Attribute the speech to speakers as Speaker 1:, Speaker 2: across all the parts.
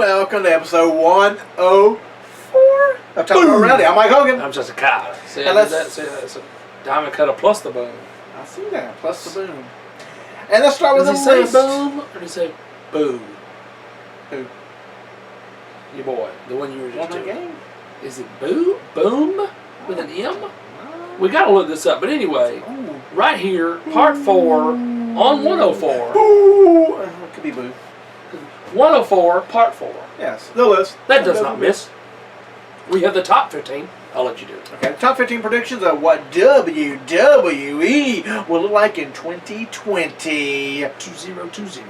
Speaker 1: welcome to episode 104 of Talking About Rowdy. I'm Mike Hogan.
Speaker 2: I'm just a cow. See,
Speaker 1: And
Speaker 2: I did that. See, that's a diamond cutter plus the boom.
Speaker 1: I see that, plus the boom. And let's start with
Speaker 2: Does
Speaker 1: the
Speaker 2: he
Speaker 1: list.
Speaker 2: say boom or does he say boo?
Speaker 1: Who?
Speaker 2: Your boy, the one you were
Speaker 1: Won
Speaker 2: just
Speaker 1: the
Speaker 2: doing.
Speaker 1: game?
Speaker 2: Is it boo? Boom? With an M? We gotta look this up. But anyway,
Speaker 1: Ooh.
Speaker 2: right here, part 4 on 104.
Speaker 1: Boo! It could be boo.
Speaker 2: 104, part 4.
Speaker 1: Yes, the list.
Speaker 2: That does not miss. We have the top 15. I'll let you do it.
Speaker 1: Okay, top 15 predictions of what WWE will look like in 2020.
Speaker 2: 2020.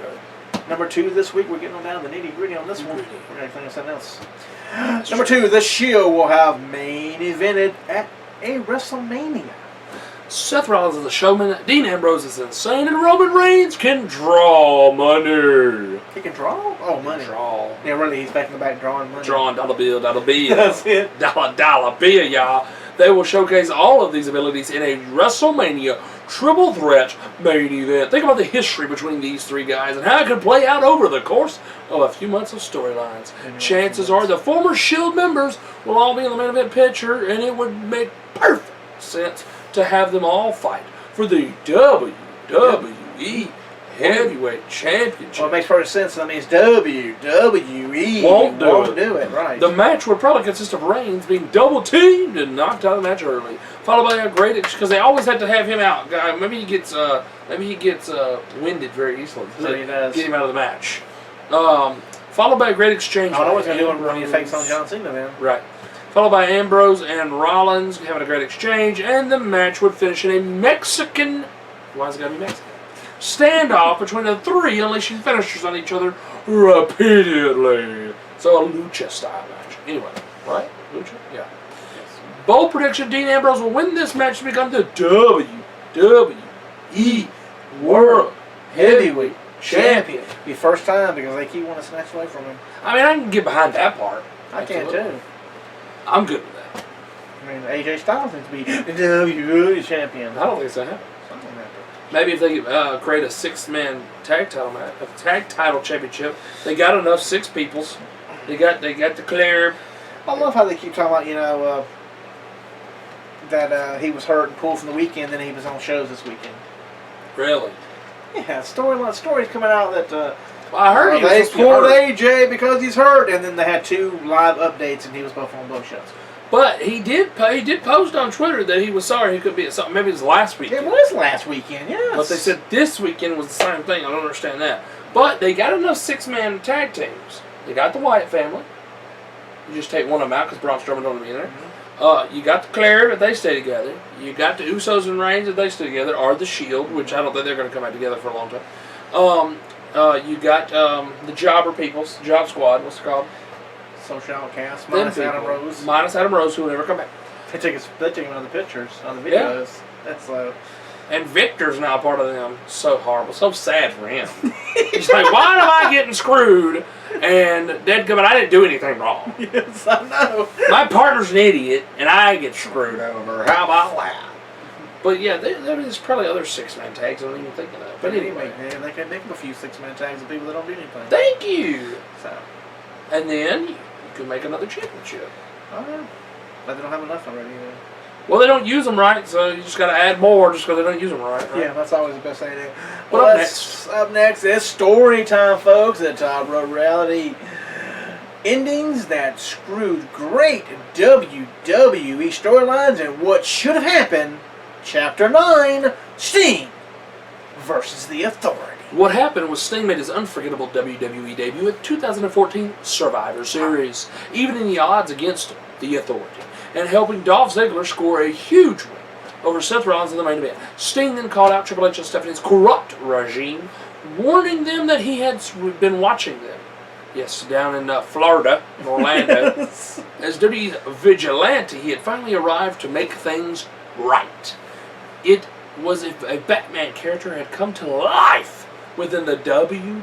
Speaker 1: Number 2 this week, we're getting on down to the nitty gritty on this one. We're going to think of something else. Number 2, The Shield will have main evented at a WrestleMania.
Speaker 2: Seth Rollins is the showman, Dean Ambrose is insane, and Roman Reigns can draw money.
Speaker 1: He can draw? Oh, money.
Speaker 2: Draw.
Speaker 1: Yeah, really, he's back in the back drawing money.
Speaker 2: Drawing dollar bill, dollar bill.
Speaker 1: That's it.
Speaker 2: Dollar bill, y'all. They will showcase all of these abilities in a WrestleMania triple threat main event. Think about the history between these three guys and how it could play out over the course of a few months of storylines. Chances are the former Shield members will all be in the main event picture, and it would make perfect sense to have them all fight for the WWE Heavyweight Championship.
Speaker 1: Well, it makes perfect sense. That means WWE
Speaker 2: Won't
Speaker 1: do it, right.
Speaker 2: The match would probably consist of Reigns being double teamed and knocked out of the match early, followed by a great because they always had to have him out. Maybe he gets winded very easily.
Speaker 1: So he does.
Speaker 2: Get him out of the match. Followed by a great exchange.
Speaker 1: I know what's going to do when he fakes on John Cena, man.
Speaker 2: Right. Followed by Ambrose and Rollins having a great exchange, and the match would finish in a Mexican. Why is it got to be Mexican? Standoff between the three, unleashing finishers on each other repeatedly. So a lucha style match. Anyway, right? Lucha? Yeah.
Speaker 1: Yes.
Speaker 2: Bold prediction: Dean Ambrose will win this match to become the WWE World Heavyweight Champion.
Speaker 1: Be first time because they keep wanting to snatch away from him.
Speaker 2: I mean, I can get behind that part.
Speaker 1: I can too.
Speaker 2: I'm good with that.
Speaker 1: I mean, AJ Styles needs to be the WWE champion.
Speaker 2: I don't think so.
Speaker 1: Something like that.
Speaker 2: Maybe if they create a 6-man tag title match, a tag title championship, they got enough 6 peoples. They got the clear.
Speaker 1: I love how they keep talking about, that he was hurt and pulled from the weekend, then he was on shows this weekend.
Speaker 2: Really?
Speaker 1: Yeah, stories coming out that
Speaker 2: Well, I heard he was
Speaker 1: they
Speaker 2: supposed to be
Speaker 1: pulled
Speaker 2: hurt.
Speaker 1: AJ because he's hurt, and then they had 2 live updates, and he was both on both shows.
Speaker 2: But he did post on Twitter that he was sorry he couldn't be at something. Maybe it was last weekend.
Speaker 1: It was last weekend, yes.
Speaker 2: But they said this weekend was the same thing. I don't understand that. But they got enough 6-man tag teams. They got the Wyatt family. You just take one of them out because Braun Strowman don't want to be in there.
Speaker 1: Mm-hmm.
Speaker 2: You got the Claire if they stay together. You got the Usos and Reigns if they stay together, or the Shield, which I don't think they're going to come out together for a long time. You got the Jobber Peoples, Job Squad. What's it called?
Speaker 1: Social outcast,
Speaker 2: Them
Speaker 1: minus Adam
Speaker 2: people.
Speaker 1: Rose.
Speaker 2: Minus Adam Rose, who will never come back.
Speaker 1: They take him on the pictures, on the
Speaker 2: Yeah.
Speaker 1: videos. That's
Speaker 2: And Victor's now part of them. So horrible. So sad for him. He's like, why am I getting screwed? And dadgummit, I didn't do anything wrong.
Speaker 1: Yes, I know.
Speaker 2: My partner's an idiot, and I get screwed over. How about that? But yeah, there's probably other 6-man tags I don't even think of that. But anyway.
Speaker 1: Man, they can make a few 6-man tags of people that don't do anything.
Speaker 2: Thank you.
Speaker 1: So,
Speaker 2: And then you can make another championship.
Speaker 1: but they don't have enough already.
Speaker 2: Well, they don't use them right, so you just got to add more just because they don't use them right.
Speaker 1: Yeah, that's always the best thing to do.
Speaker 2: What up next?
Speaker 1: Up next is story time, folks. At Top Road Reality. Endings that screwed great WWE storylines and what should have happened. Chapter 9, Sting versus the Authority.
Speaker 2: What happened was Sting made his unforgettable WWE debut at 2014 Survivor Series, evening the odds against the Authority, and helping Dolph Ziggler score a huge win over Seth Rollins in the main event. Sting then called out Triple H and Stephanie's corrupt regime, warning them that he had been watching them. Yes, down in Florida, in Orlando. As WWE's vigilante, he had finally arrived to make things right. It was if a Batman character had come to life within the WWE.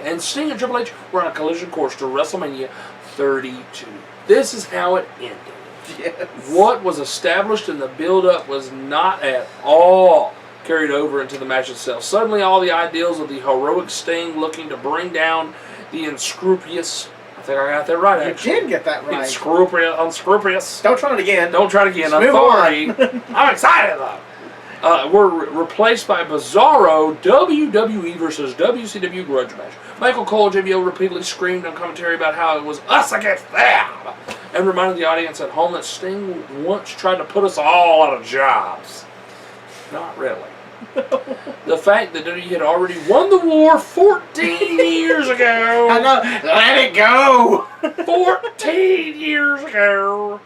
Speaker 2: And Sting and Triple H were on a collision course to WrestleMania 32. This is how it ended.
Speaker 1: Yes.
Speaker 2: What was established in the build-up was not at all carried over into the match itself. Suddenly all the ideals of the heroic Sting looking to bring down the unscrupulous. I think I got that right.
Speaker 1: You
Speaker 2: Actually,
Speaker 1: did get that right.
Speaker 2: unscrupulous.
Speaker 1: Don't try it again.
Speaker 2: Don't try it again.
Speaker 1: Just move
Speaker 2: Authority.
Speaker 1: on.
Speaker 2: I'm excited though. Were replaced by Bizarro WWE versus WCW grudge match. Michael Cole, JBL repeatedly screamed on commentary about how it was us against them, and reminded the audience at home that Sting once tried to put us all out of jobs. Not really. The fact that WWE had already won the war 14 years ago.
Speaker 1: I know. Let it go.
Speaker 2: 14 years ago.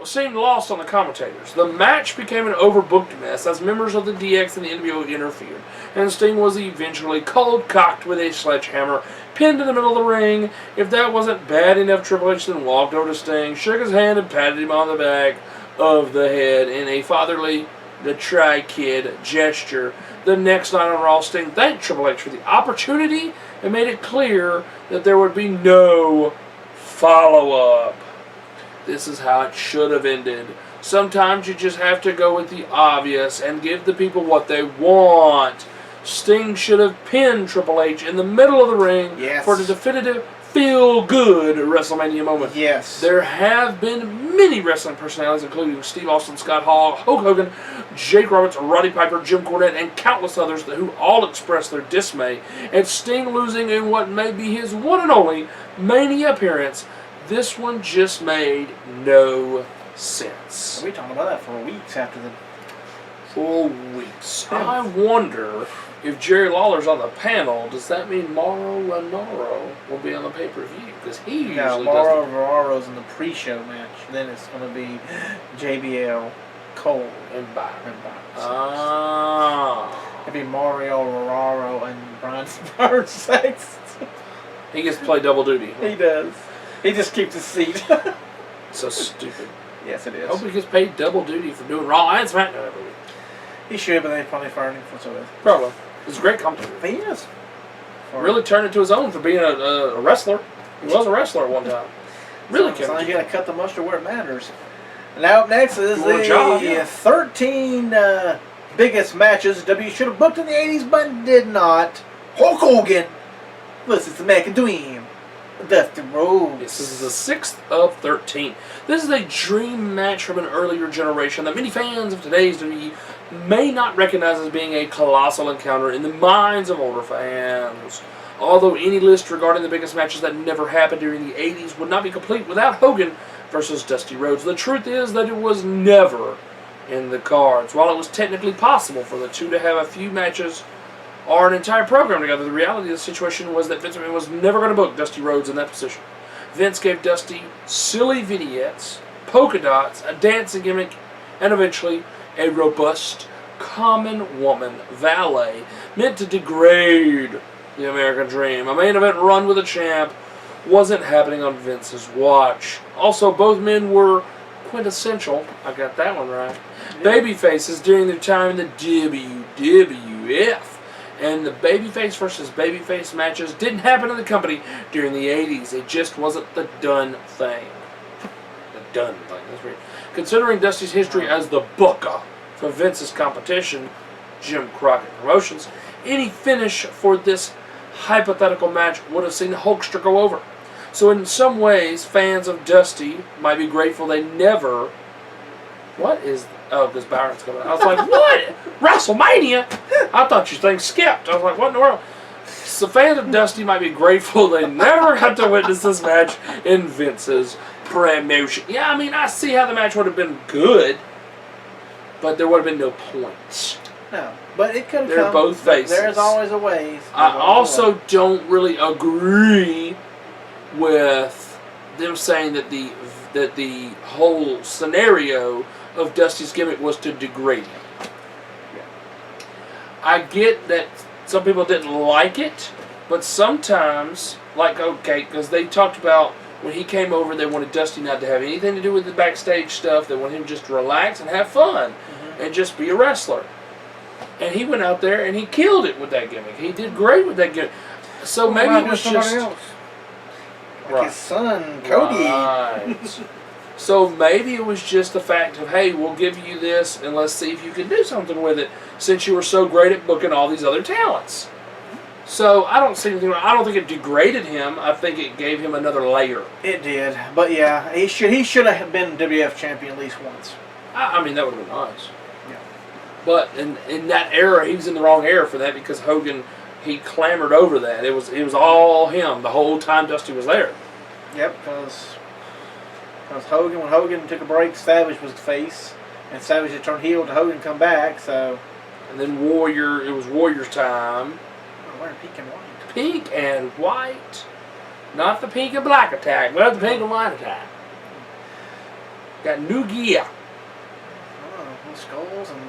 Speaker 2: Seemed lost on the commentators. The match became an overbooked mess as members of the DX and the NWO interfered, and Sting was eventually cold-cocked with a sledgehammer, pinned in the middle of the ring. If that wasn't bad enough, Triple H then walked over to Sting, shook his hand, and patted him on the back of the head in a fatherly, the Tri-Kid gesture. The next night on Raw, Sting thanked Triple H for the opportunity and made it clear that there would be no follow-up. This is how it should have ended. Sometimes you just have to go with the obvious and give the people what they want. Sting should have pinned Triple H in the middle of the ring for the definitive feel-good WrestleMania moment.
Speaker 1: Yes.
Speaker 2: There have been many wrestling personalities, including Steve Austin, Scott Hall, Hulk Hogan, Jake Roberts, Roddy Piper, Jim Cornette, and countless others who all expressed their dismay at Sting losing in what may be his one and only Mania appearance. This one just made no sense.
Speaker 1: We talked about that for weeks after the...
Speaker 2: 4 weeks. I wonder if Jerry Lawler's on the panel, does that mean Mauro Ranallo will be on the pay-per-view? Because he usually does.
Speaker 1: Mauro Ranallo's in the pre-show match. Then it's going to be JBL, Cole,
Speaker 2: and Byron.
Speaker 1: It'd be Mario Ranallo and Brian Burns.
Speaker 2: He gets to play double duty.
Speaker 1: He does. He just keeps his seat.
Speaker 2: So stupid.
Speaker 1: Yes, it
Speaker 2: I
Speaker 1: is.
Speaker 2: hope he gets paid double duty for doing Raw and SmackDown every week.
Speaker 1: He should, but they probably fired him for so long.
Speaker 2: Probably. He's a great commentator.
Speaker 1: He is.
Speaker 2: Really turned it to his own for being a wrestler. He was a wrestler at one time. Really
Speaker 1: so
Speaker 2: kept
Speaker 1: you got to cut the mustard where it matters. Now up next is the 13 biggest matches W should have booked in the 80s but did not. Hulk Hogan versus the American Dream, Dusty Rhodes.
Speaker 2: This is the 6th of 13. This is a dream match from an earlier generation that many fans of today's WWE may not recognize as being a colossal encounter in the minds of older fans. Although any list regarding the biggest matches that never happened during the 80s would not be complete without Hogan versus Dusty Rhodes. The truth is that it was never in the cards. While it was technically possible for the two to have a few matches or an entire program together, the reality of the situation was that Vince McMahon was never going to book Dusty Rhodes in that position. Vince gave Dusty silly vignettes, polka dots, a dancing gimmick, and eventually a robust, common woman valet meant to degrade the American Dream. A main event run with a champ wasn't happening on Vince's watch. Also, both men were quintessential, I got that one right, baby faces during their time in the WWF. And the babyface versus babyface matches didn't happen in the company during the 80s. It just wasn't the done thing. The done thing. That's right. Considering Dusty's history as the booker for Vince's competition, Jim Crockett Promotions, any finish for this hypothetical match would have seen the Hulkster go over. So in some ways, fans of Dusty might be grateful they never... What is... Oh, because Byron's coming out. I was like, what? WrestleMania? I thought your thing skipped. I was like, what in the world? So fans of Dusty might be grateful they never had to witness this match in Vince's promotion. Yeah, I mean, I see how the match would have been good, but there would have been no points.
Speaker 1: No, but it could have
Speaker 2: They're both faces.
Speaker 1: There's always a way.
Speaker 2: I also don't really agree with them saying that the whole scenario of Dusty's gimmick was to degrade him.
Speaker 1: Yeah.
Speaker 2: I get that some people didn't like it, but sometimes, like, okay, because they talked about when he came over, they wanted Dusty not to have anything to do with the backstage stuff. They wanted him just to relax and have fun and just be a wrestler. And he went out there and he killed it with that gimmick. He did great with that gimmick. So maybe it was just...
Speaker 1: else. Like his son, Cody.
Speaker 2: Right. So maybe it was just the fact of, hey, we'll give you this and let's see if you can do something with it since you were so great at booking all these other talents. So I don't see anything. I don't think it degraded him. I think it gave him another layer.
Speaker 1: It did, but yeah, he should have been WWF champion at least once.
Speaker 2: I mean, that would have been nice.
Speaker 1: Yeah.
Speaker 2: But in that era, he was in the wrong era for that because Hogan, he clamored over that. It was all him the whole time Dusty was there.
Speaker 1: Yep, because Hogan, when Hogan took a break, Savage was the face, and Savage had turned heel to Hogan come back. So.
Speaker 2: And then it was Warrior's time.
Speaker 1: Oh, wearing pink and white.
Speaker 2: Pink and white. Not the pink and black attack, but the pink and white attack. Got new gear.
Speaker 1: Oh, little skulls and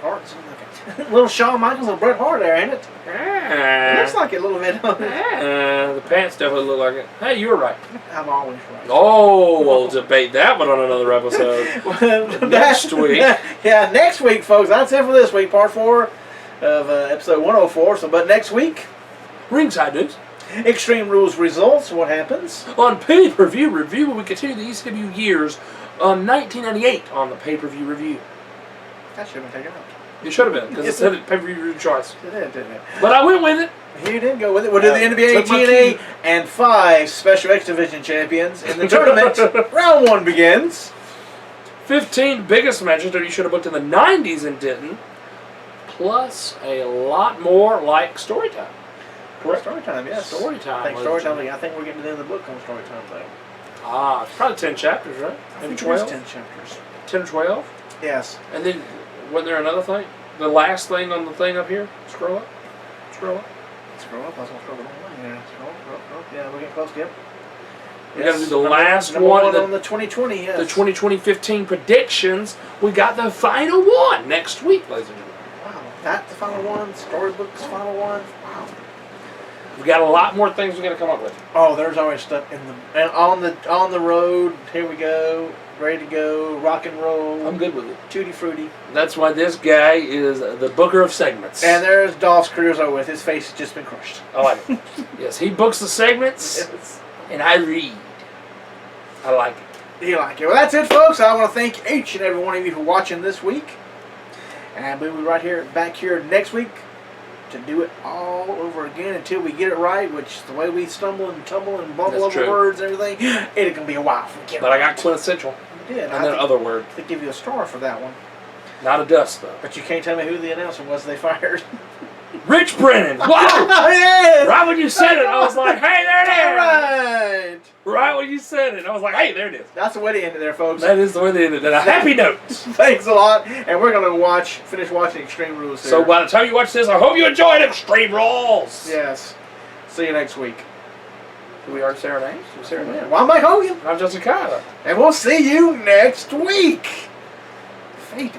Speaker 1: hearts and like a little Shawn Michaels and Bret Hart there, ain't it? It looks like it a little bit.
Speaker 2: The pants definitely look like it. Hey, you were right.
Speaker 1: I'm always right.
Speaker 2: Oh, we'll debate that one on another episode. Next week.
Speaker 1: Yeah, next week, folks. That's it for this week, part 4 of episode 104. But next week,
Speaker 2: Ringside News.
Speaker 1: Extreme Rules results. What happens?
Speaker 2: On pay-per-view review, we continue the ECW years on 1998 on the pay-per-view review.
Speaker 1: That should have been taken out.
Speaker 2: It should have been, because it said pay-per-view review choice.
Speaker 1: It did, didn't it?
Speaker 2: But I went with it.
Speaker 1: You did go with it. We'll do the NBA,
Speaker 2: took my
Speaker 1: TNA,
Speaker 2: cue.
Speaker 1: and 5 Special X Division champions in the tournament. Round 1 begins.
Speaker 2: 15 biggest matches that you should have booked in the 90s and didn't. Plus a lot more like story time. Correct?
Speaker 1: Story time, yes.
Speaker 2: Story time.
Speaker 1: I think we're getting to the end of the book on story time, though.
Speaker 2: Ah, it's probably 10 chapters, right? Maybe 12?
Speaker 1: 10 chapters.
Speaker 2: 10 or 12?
Speaker 1: Yes.
Speaker 2: And then, wasn't there another thing? The last thing on the thing up here? Scroll up. Scroll up.
Speaker 1: Scroll up. I was going to scroll the whole thing. Yeah, scroll. Yeah, we're getting close. Yep.
Speaker 2: We got to do the last one.
Speaker 1: On the 2020, yes.
Speaker 2: The 2020-15 predictions. We got the final one next week, ladies and gentlemen.
Speaker 1: Wow. That's the final one. Storybook's final one. Wow.
Speaker 2: We got a lot more things we got to come up with.
Speaker 1: Oh, there's always stuff in the and on the road. Here we go, ready to go, rock and roll.
Speaker 2: I'm good with it.
Speaker 1: Tutti frutti.
Speaker 2: That's why this guy is the booker of segments.
Speaker 1: And there's Dolph Screwzo with his face has just been crushed.
Speaker 2: I like it. Yes, he books the segments,
Speaker 1: Yes.
Speaker 2: and I read. I like it.
Speaker 1: You like it? Well, that's it, folks. I want to thank each and every one of you for watching this week, and we'll be back here next week to do it all over again until we get it right, which the way we stumble and tumble and bumble
Speaker 2: That's
Speaker 1: over
Speaker 2: true.
Speaker 1: words and everything, it can be a while.
Speaker 2: But I got quintessential.
Speaker 1: You did.
Speaker 2: And then other word.
Speaker 1: They give you a star for that one.
Speaker 2: Not a dust, though.
Speaker 1: But you can't tell me who the announcer was they fired.
Speaker 2: Rich Brennan! Wow!
Speaker 1: Yes!
Speaker 2: Right when you said it, I was like, hey, there it is!
Speaker 1: Right!
Speaker 2: Right when you said it, I was like, hey, there it is.
Speaker 1: That's the way to end it there, folks.
Speaker 2: That is the way they ended. And a happy note.
Speaker 1: Thanks a lot. And we're going to finish watching Extreme Rules here.
Speaker 2: So by the time you watch this, I hope you enjoyed Extreme Rules.
Speaker 1: Yes. See you next week.
Speaker 2: Did we already say our names? Did we say our names?
Speaker 1: Well, I'm Mike Hogan.
Speaker 2: I'm Justin Kyler.
Speaker 1: And we'll see you next week. Fate